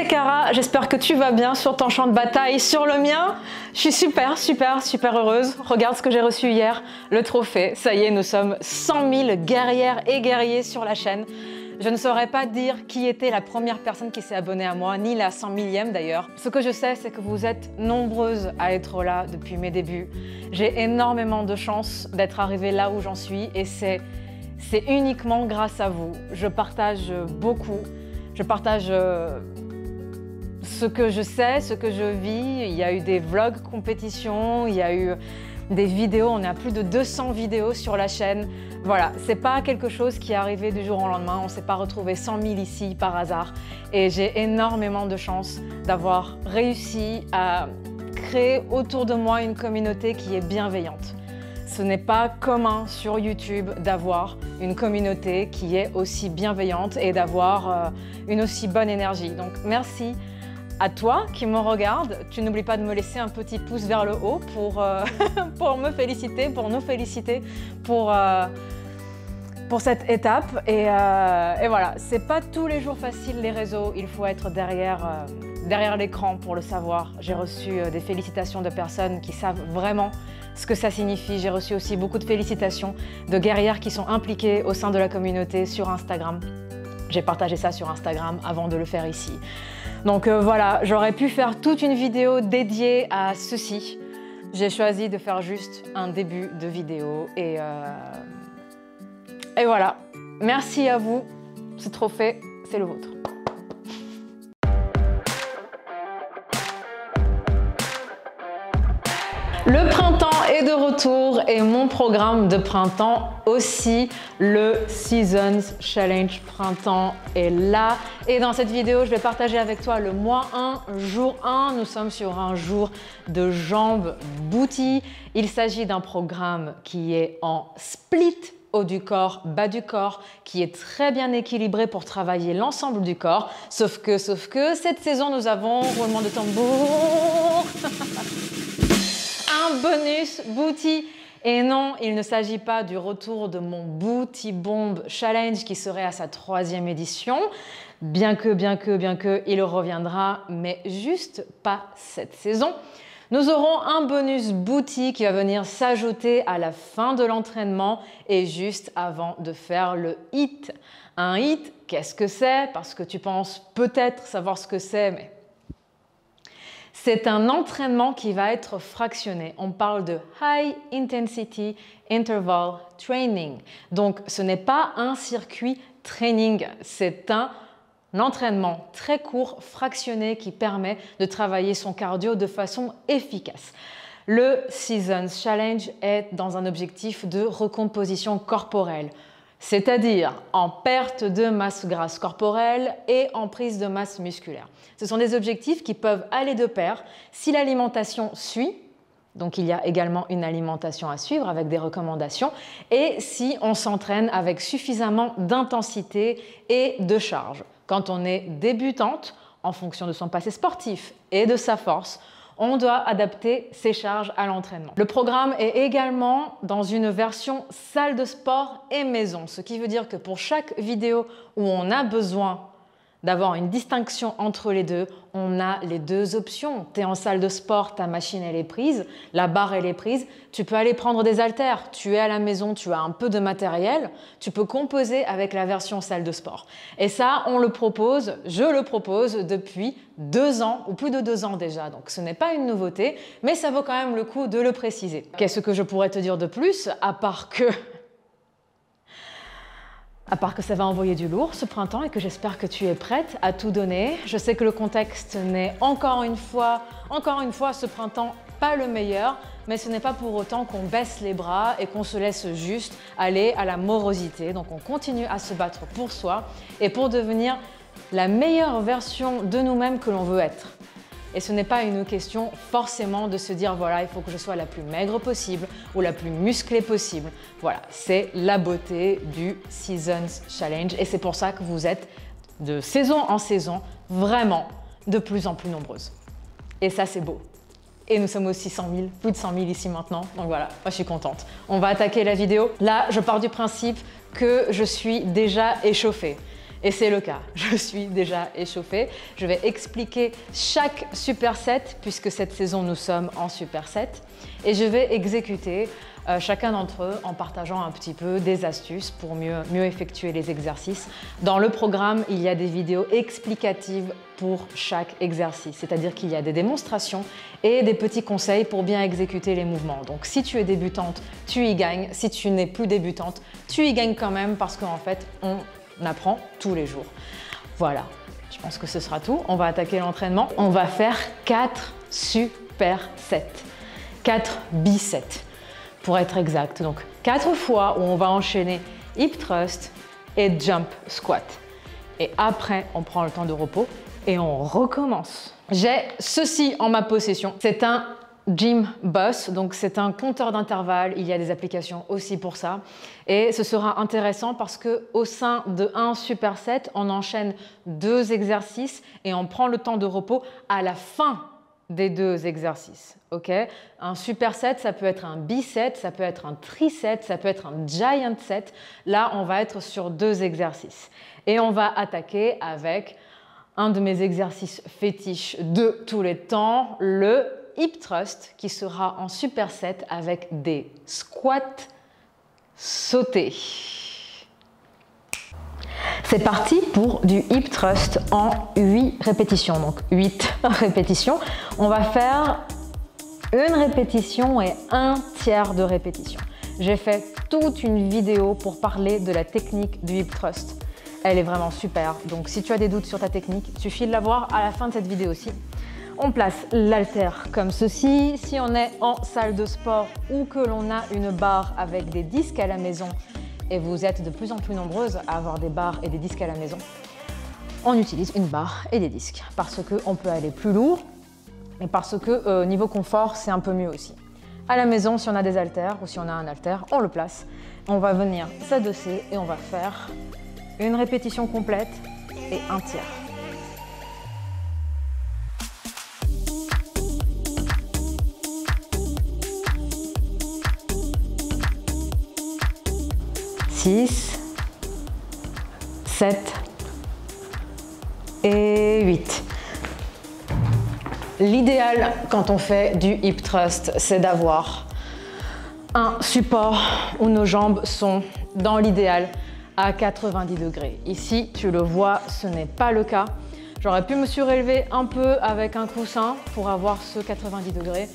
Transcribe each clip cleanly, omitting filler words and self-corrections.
c'est Cara, j'espère que tu vas bien sur ton champ de bataille, sur le mien. Je suis super heureuse. Regarde ce que j'ai reçu hier, le trophée. Ça y est, nous sommes 100 000 guerrières et guerriers sur la chaîne. Je ne saurais pas dire qui était la première personne qui s'est abonnée à moi, ni la 100 millième d'ailleurs. Ce que je sais, c'est que vous êtes nombreuses à être là depuis mes débuts. J'ai énormément de chance d'être arrivée là où j'en suis et c'est uniquement grâce à vous. Je partage beaucoup. Je partage ce que je sais, ce que je vis. Il y a eu des vlogs compétitions, il y a eu des vidéos, on est à plus de 200 vidéos sur la chaîne. Voilà, c'est pas quelque chose qui est arrivé du jour au lendemain, on s'est pas retrouvé 100 000 ici par hasard. Et j'ai énormément de chance d'avoir réussi à créer autour de moi une communauté qui est bienveillante. Ce n'est pas commun sur YouTube d'avoir une communauté qui est aussi bienveillante et d'avoir une aussi bonne énergie. Donc merci à toi qui me regarde. Tu n'oublies pas de me laisser un petit pouce vers le haut pour, pour me féliciter, pour nous féliciter pour cette étape. Et voilà, c'est pas tous les jours facile les réseaux. Il faut être derrière l'écran pour le savoir. J'ai reçu des félicitations de personnes qui savent vraiment ce que ça signifie. J'ai reçu aussi beaucoup de félicitations de guerrières qui sont impliquées au sein de la communauté sur Instagram. J'ai partagé ça sur Instagram avant de le faire ici. Donc voilà, j'aurais pu faire toute une vidéo dédiée à ceci. J'ai choisi de faire juste un début de vidéo et voilà. Merci à vous. Ce trophée, c'est le vôtre. Le printemps est de retour et mon programme de printemps aussi, le Seasons Challenge Printemps est là. Et dans cette vidéo, je vais partager avec toi le mois 1, jour 1. Nous sommes sur un jour de jambes booty. Il s'agit d'un programme qui est en split haut du corps, bas du corps, qui est très bien équilibré pour travailler l'ensemble du corps. Sauf que cette saison, nous avons, roulement de tambour, un bonus booty. Et non, il ne s'agit pas du retour de mon Booty Bomb Challenge qui serait à sa 3e édition, bien que il reviendra, mais juste pas cette saison. Nous aurons un bonus booty qui va venir s'ajouter à la fin de l'entraînement et juste avant de faire le HIIT. Un HIIT, qu'est-ce que c'est? Parce que tu penses peut-être savoir ce que c'est, mais c'est un entraînement qui va être fractionné. On parle de High Intensity Interval Training. Donc, ce n'est pas un circuit training, c'est un entraînement très court, fractionné, qui permet de travailler son cardio de façon efficace. Le Seasons Challenge est dans un objectif de recomposition corporelle, c'est-à-dire en perte de masse grasse corporelle et en prise de masse musculaire. Ce sont des objectifs qui peuvent aller de pair si l'alimentation suit. Donc il y a également une alimentation à suivre avec des recommandations et si on s'entraîne avec suffisamment d'intensité et de charge. Quand on est débutante, en fonction de son passé sportif et de sa force, on doit adapter ses charges à l'entraînement. Le programme est également dans une version salle de sport et maison, ce qui veut dire que pour chaque vidéo où on a besoin d'avoir une distinction entre les deux, on a les deux options. Tu es en salle de sport, ta machine elle est prise, la barre elle est prise, tu peux aller prendre des haltères, tu es à la maison, tu as un peu de matériel, tu peux composer avec la version salle de sport. Et ça, je le propose depuis 2 ans ou plus de 2 ans déjà, donc ce n'est pas une nouveauté, mais ça vaut quand même le coup de le préciser. Qu'est-ce que je pourrais te dire de plus, à part que ça va envoyer du lourd ce printemps et que j'espère que tu es prête à tout donner. Je sais que le contexte n'est encore une fois ce printemps pas le meilleur, mais ce n'est pas pour autant qu'on baisse les bras et qu'on se laisse juste aller à la morosité. Donc on continue à se battre pour soi et pour devenir la meilleure version de nous-mêmes que l'on veut être. Et ce n'est pas une question forcément de se dire voilà, il faut que je sois la plus maigre possible ou la plus musclée possible. Voilà, c'est la beauté du Seasons Challenge et c'est pour ça que vous êtes de saison en saison vraiment de plus en plus nombreuses. Et ça, c'est beau. Et nous sommes aussi 100 000, plus de 100 000 ici maintenant. Donc voilà, moi je suis contente. On va attaquer la vidéo. Là, je pars du principe que je suis déjà échauffée. Et c'est le cas, je suis déjà échauffée. Je vais expliquer chaque superset puisque cette saison nous sommes en superset et je vais exécuter chacun d'entre eux en partageant un petit peu des astuces pour mieux effectuer les exercices. Dans le programme, il y a des vidéos explicatives pour chaque exercice, c'est-à-dire qu'il y a des démonstrations et des petits conseils pour bien exécuter les mouvements. Donc si tu es débutante, tu y gagnes. Si tu n'es plus débutante, tu y gagnes quand même parce qu'en fait, on apprend tous les jours. Voilà, je pense que ce sera tout. On va attaquer l'entraînement. On va faire 4 supersets, 4 bisets pour être exact. Donc 4 fois où on va enchaîner hip thrust et jump squat. Et après, on prend le temps de repos et on recommence. J'ai ceci en ma possession. C'est un Gym Boss, donc c'est un compteur d'intervalles. Il y a des applications aussi pour ça. Et ce sera intéressant parce qu'au sein de un superset, on enchaîne 2 exercices et on prend le temps de repos à la fin des 2 exercices. Okay, un superset, ça peut être un biset, ça peut être un triset, ça peut être un giant set. Là, on va être sur 2 exercices. Et on va attaquer avec un de mes exercices fétiches de tous les temps, le hip thrust, qui sera en superset avec des squats sautés. C'est parti pour du hip thrust en 8 répétitions. Donc 8 répétitions. On va faire une répétition et un tiers de répétition. J'ai fait toute une vidéo pour parler de la technique du hip thrust. Elle est vraiment super. Donc si tu as des doutes sur ta technique, il suffit de la voir à la fin de cette vidéo-ci. On place l'haltère comme ceci. Si on est en salle de sport ou que l'on a une barre avec des disques à la maison, et vous êtes de plus en plus nombreuses à avoir des barres et des disques à la maison, on utilise une barre et des disques parce qu'on peut aller plus lourd et parce que niveau confort, c'est un peu mieux aussi. À la maison, si on a des haltères ou si on a un haltère, on le place. On va venir s'adosser et on va faire une répétition complète et un tiers. Six, 7 et 8. L'idéal quand on fait du hip thrust, c'est d'avoir un support où nos jambes sont dans l'idéal à 90 degrés. Ici, tu le vois, ce n'est pas le cas. J'aurais pu me surélever un peu avec un coussin pour avoir ce 90 degrés.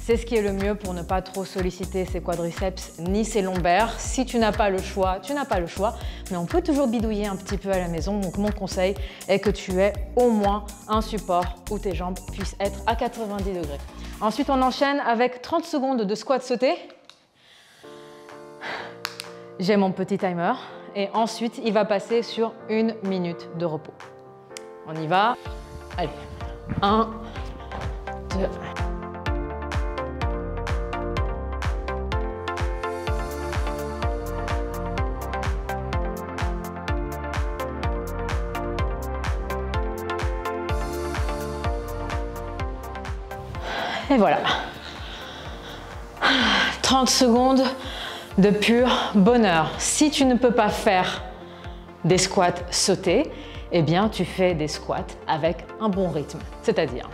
C'est ce qui est le mieux pour ne pas trop solliciter ses quadriceps ni ses lombaires. Si tu n'as pas le choix, tu n'as pas le choix. Mais on peut toujours bidouiller un petit peu à la maison. Donc mon conseil est que tu aies au moins un support où tes jambes puissent être à 90 degrés. Ensuite, on enchaîne avec 30 secondes de squat sauté. J'ai mon petit timer. Et ensuite, il va passer sur 1 minute de repos. On y va. Allez. 1, 2... Et voilà, 30 secondes de pur bonheur. Si tu ne peux pas faire des squats sautés, eh bien tu fais des squats avec un bon rythme, c'est-à-dire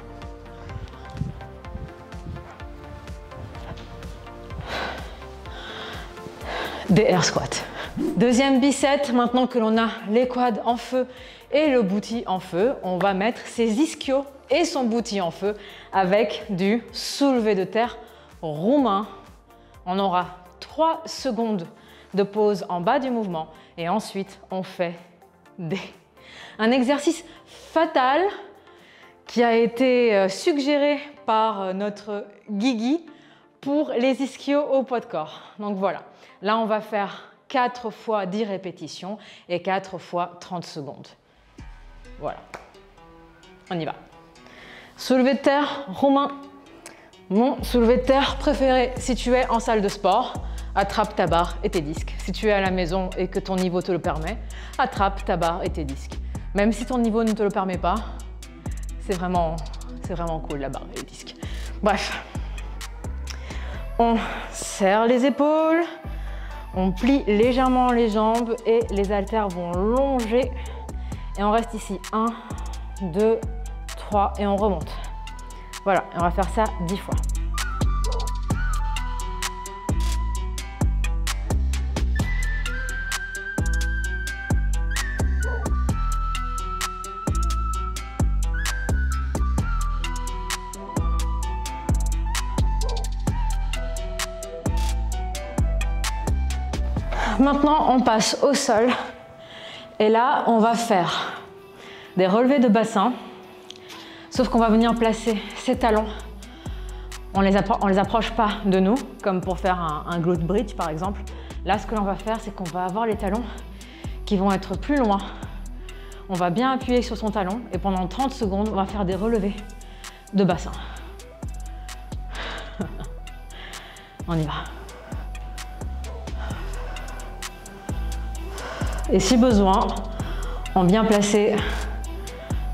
des air squats. Deuxième biset, maintenant que l'on a les quads en feu et le booty en feu, on va mettre ses ischios et son booty en feu avec du soulevé de terre roumain. On aura 3 secondes de pause en bas du mouvement et ensuite on fait un exercice fatal qui a été suggéré par notre Guigui pour les ischios au poids de corps. Donc voilà, là on va faire 4 fois 10 répétitions et 4 fois 30 secondes. Voilà, on y va. Soulevé de terre romain, mon soulevé de terre préféré. Si tu es en salle de sport, attrape ta barre et tes disques. Si tu es à la maison et que ton niveau te le permet, attrape ta barre et tes disques. Même si ton niveau ne te le permet pas, c'est vraiment cool la barre et les disques. Bref, on serre les épaules, on plie légèrement les jambes et les haltères vont longer Et on reste ici. 1, 2, 3 et on remonte. Voilà, et on va faire ça 10 fois. Maintenant, on passe au sol. Et là, on va faire des relevés de bassin. Sauf qu'on va venir placer ces talons. On les approche pas de nous, comme pour faire un glute bridge par exemple. Là, ce que l'on va faire, c'est qu'on va avoir les talons qui vont être plus loin. On va bien appuyer sur son talon et pendant 30 secondes, on va faire des relevés de bassin. On y va. Et si besoin, on vient placer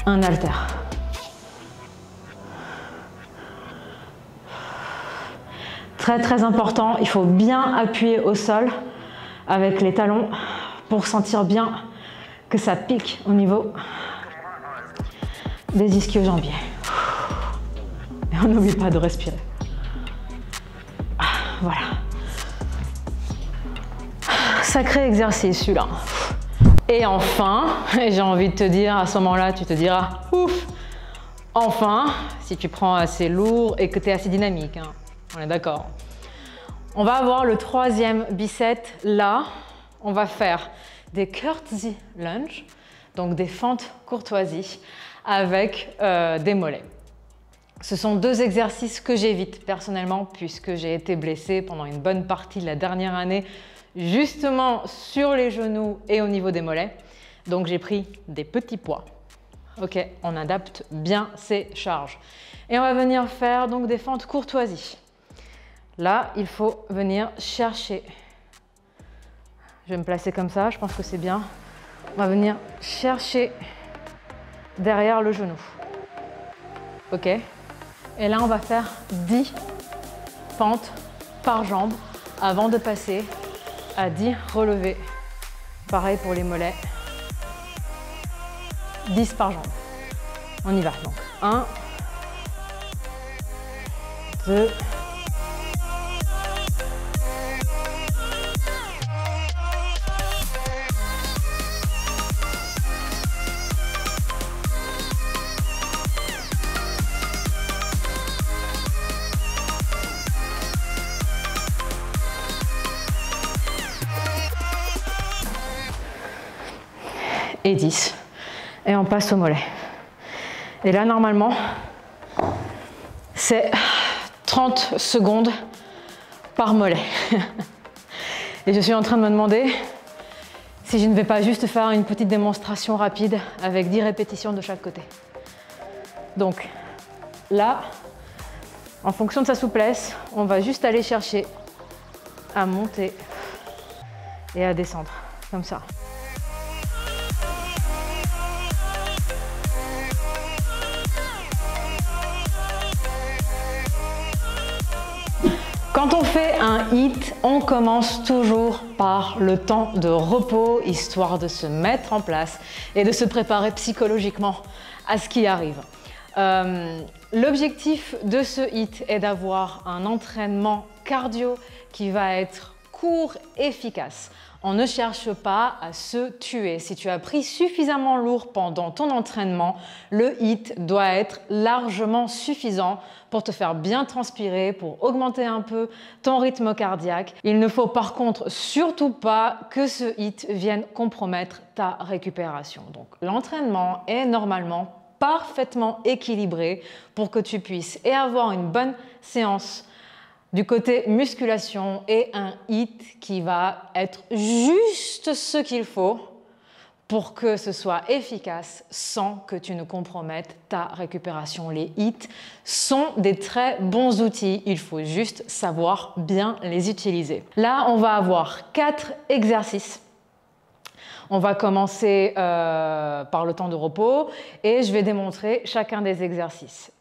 un haltère. Très très important, il faut bien appuyer au sol avec les talons pour sentir bien que ça pique au niveau des ischio-jambiers. Et on n'oublie pas de respirer. Voilà. Sacré exercice celui-là. Et enfin, j'ai envie de te dire, à ce moment-là, tu te diras, ouf, enfin, si tu prends assez lourd et que tu es assez dynamique, hein, on est d'accord. On va avoir le troisième bicep là, on va faire des courtesy lunge, donc des fentes courtoisies avec des mollets. Ce sont deux exercices que j'évite personnellement puisque j'ai été blessée pendant une bonne partie de la dernière année justement sur les genoux et au niveau des mollets. Donc j'ai pris des petits poids. Ok, on adapte bien ces charges. Et on va venir faire donc des fentes courtoisies. Là, il faut venir chercher. Je vais me placer comme ça, je pense que c'est bien. On va venir chercher derrière le genou. Ok. Et là, on va faire 10 fentes par jambe avant de passer à 10 relevés. Pareil pour les mollets. 10 par jambe. On y va. Donc 1, 2, 10. Et on passe au mollet. Et là, normalement, c'est 30 secondes par mollet. Et je suis en train de me demander si je ne vais pas juste faire une petite démonstration rapide avec 10 répétitions de chaque côté. Donc là, en fonction de sa souplesse, on va juste aller chercher à monter et à descendre, comme ça. Quand on fait un HIIT, on commence toujours par le temps de repos, histoire de se mettre en place et de se préparer psychologiquement à ce qui arrive. L'objectif de ce HIIT est d'avoir un entraînement cardio qui va être court et efficace. On ne cherche pas à se tuer. Si tu as pris suffisamment lourd pendant ton entraînement, le HIIT doit être largement suffisant pour te faire bien transpirer, pour augmenter un peu ton rythme cardiaque. Il ne faut par contre surtout pas que ce HIIT vienne compromettre ta récupération. Donc l'entraînement est normalement parfaitement équilibré pour que tu puisses avoir une bonne séance du côté musculation et un HIIT qui va être juste ce qu'il faut pour que ce soit efficace sans que tu ne compromettes ta récupération. Les HIIT sont des très bons outils, il faut juste savoir bien les utiliser. Là, on va avoir 4 exercices. On va commencer par le temps de repos et je vais démontrer chacun des exercices.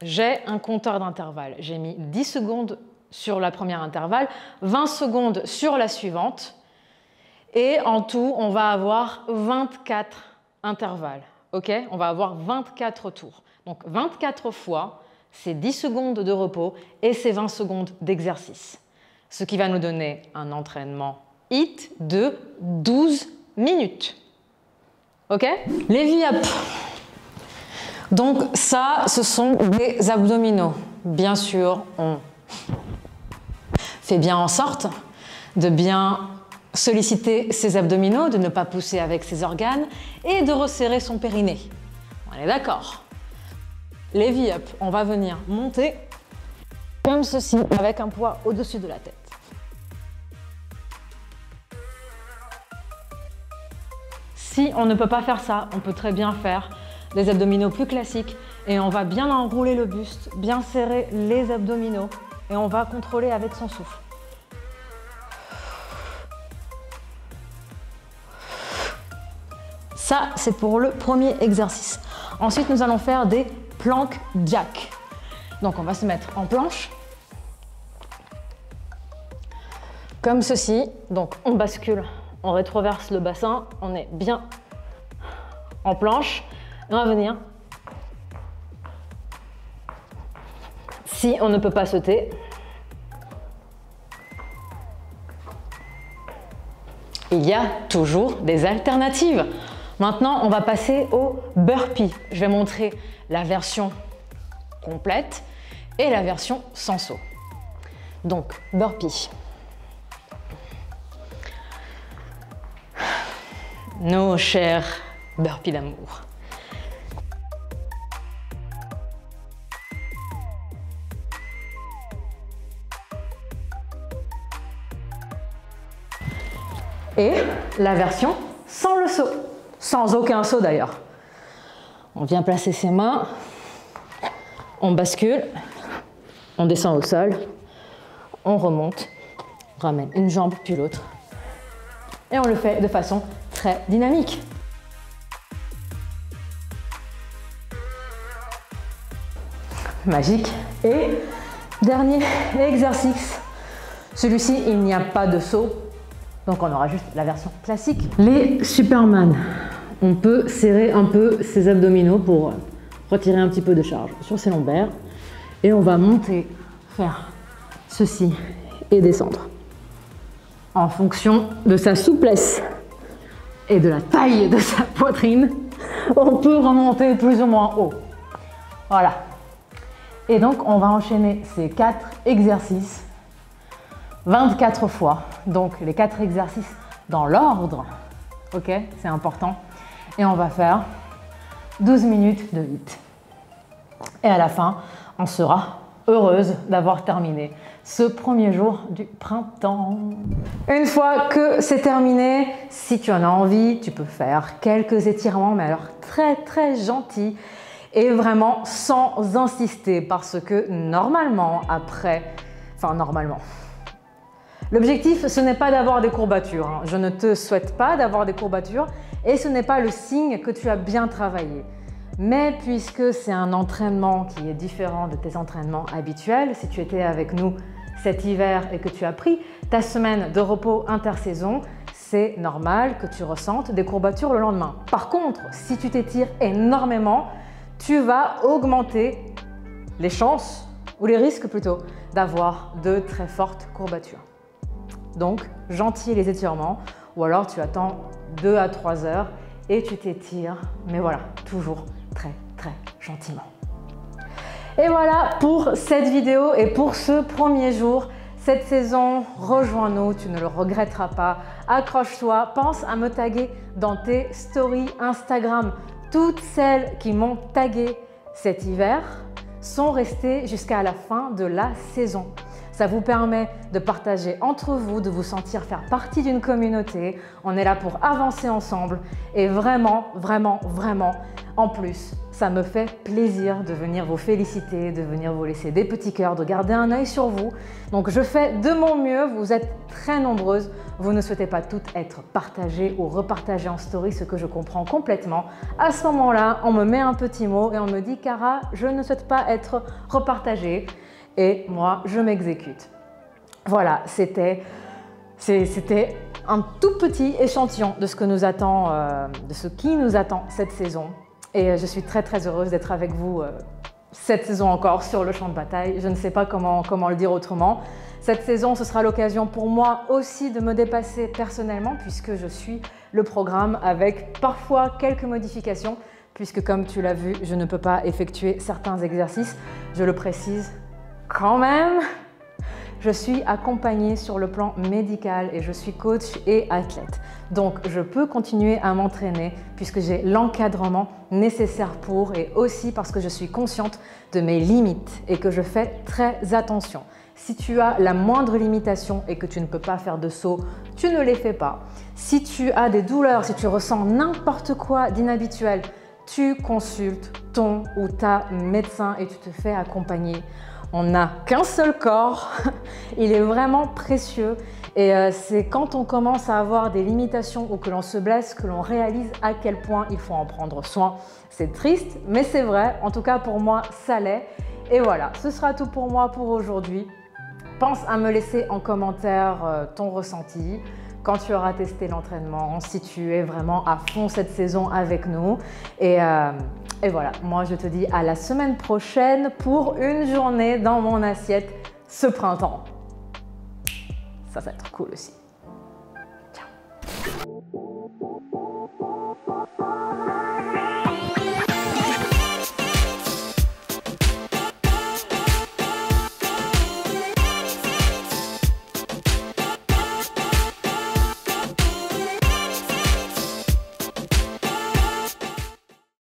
J'ai un compteur d'intervalle. J'ai mis 10 secondes sur la première intervalle, 20 secondes sur la suivante. Et en tout, on va avoir 24 intervalle. Ok, on va avoir 24 tours. Donc 24 fois, c'est 10 secondes de repos et c'est 20 secondes d'exercice. Ce qui va nous donner un entraînement HIIT de 12 minutes. Ok? Les V-up. Donc ça, ce sont des abdominaux. Bien sûr, on fait bien en sorte de bien solliciter ses abdominaux, de ne pas pousser avec ses organes et de resserrer son périnée. On est d'accord? Les V-up, on va venir monter comme ceci avec un poids au-dessus de la tête. Si on ne peut pas faire ça, on peut très bien faire des abdominaux plus classiques et on va bien enrouler le buste, bien serrer les abdominaux et on va contrôler avec son souffle. Ça, c'est pour le premier exercice. Ensuite, nous allons faire des plank jack. Donc, on va se mettre en planche, comme ceci. Donc, on bascule, on rétroverse le bassin, on est bien en planche. On va venir. Si on ne peut pas sauter, il y a toujours des alternatives. Maintenant, on va passer au burpee. Je vais montrer la version complète et la version sans saut. Donc, burpee. Nos chers burpees d'amour. Et la version sans le saut. Sans aucun saut d'ailleurs. On vient placer ses mains, on bascule, on descend au sol, on remonte, on ramène une jambe puis l'autre. Et on le fait de façon très dynamique. Magique. Et dernier exercice. Celui-ci, il n'y a pas de saut. Donc on aura juste la version classique. Les Superman. On peut serrer un peu ses abdominaux pour retirer un petit peu de charge sur ses lombaires. Et on va monter, faire ceci et descendre. En fonction de sa souplesse et de la taille de sa poitrine, on peut remonter plus ou moins haut. Voilà. Et donc on va enchaîner ces 4 exercices 24 fois. Donc les 4 exercices dans l'ordre. Ok, c'est important. Et on va faire 12 minutes de HIIT. Et à la fin, on sera heureuse d'avoir terminé ce premier jour du printemps. Une fois que c'est terminé, si tu en as envie, tu peux faire quelques étirements, mais alors très gentils et vraiment sans insister parce que normalement, l'objectif, ce n'est pas d'avoir des courbatures. Hein. Je ne te souhaite pas d'avoir des courbatures et ce n'est pas le signe que tu as bien travaillé. Mais puisque c'est un entraînement qui est différent de tes entraînements habituels, si tu étais avec nous cet hiver et que tu as pris ta semaine de repos intersaison, c'est normal que tu ressentes des courbatures le lendemain. Par contre, si tu t'étires énormément, tu vas augmenter les chances, ou les risques plutôt, d'avoir de très fortes courbatures. Donc, gentil les étirements, ou alors tu attends 2 à 3 heures et tu t'étires, mais voilà, toujours très gentiment. Et voilà pour cette vidéo et pour ce premier jour. Cette saison, rejoins-nous, tu ne le regretteras pas. Accroche-toi, pense à me taguer dans tes stories Instagram. Toutes celles qui m'ont tagué cet hiver sont restées jusqu'à la fin de la saison. Ça vous permet de partager entre vous, de vous sentir faire partie d'une communauté. On est là pour avancer ensemble et vraiment, en plus, ça me fait plaisir de venir vous féliciter, de venir vous laisser des petits cœurs, de garder un œil sur vous. Donc je fais de mon mieux, vous êtes très nombreuses, vous ne souhaitez pas toutes être partagées ou repartagées en story, ce que je comprends complètement. À ce moment-là, on me met un petit mot et on me dit « Cara, je ne souhaite pas être repartagée ». Et moi, je m'exécute. Voilà, c'était un tout petit échantillon de ce que nous attend, de ce qui nous attend cette saison. Et je suis très très heureuse d'être avec vous cette saison encore sur le champ de bataille. Je ne sais pas comment le dire autrement. Cette saison, ce sera l'occasion pour moi aussi de me dépasser personnellement puisque je suis le programme avec parfois quelques modifications puisque comme tu l'as vu, je ne peux pas effectuer certains exercices. Je le précise quand même. Je suis accompagnée sur le plan médical et je suis coach et athlète. Donc, je peux continuer à m'entraîner puisque j'ai l'encadrement nécessaire pour et aussi parce que je suis consciente de mes limites et que je fais très attention. Si tu as la moindre limitation et que tu ne peux pas faire de saut, tu ne les fais pas. Si tu as des douleurs, si tu ressens n'importe quoi d'inhabituel, tu consultes ton ou ta médecin et tu te fais accompagner. On n'a qu'un seul corps, il est vraiment précieux et c'est quand on commence à avoir des limitations ou que l'on se blesse que l'on réalise à quel point il faut en prendre soin. C'est triste, mais c'est vrai, en tout cas pour moi ça l'est. Et voilà, ce sera tout pour moi pour aujourd'hui. Pense à me laisser en commentaire ton ressenti quand tu auras testé l'entraînement, si tu es vraiment à fond cette saison avec nous. Et voilà, moi je te dis à la semaine prochaine pour une journée dans mon assiette ce printemps. Ça va être cool aussi.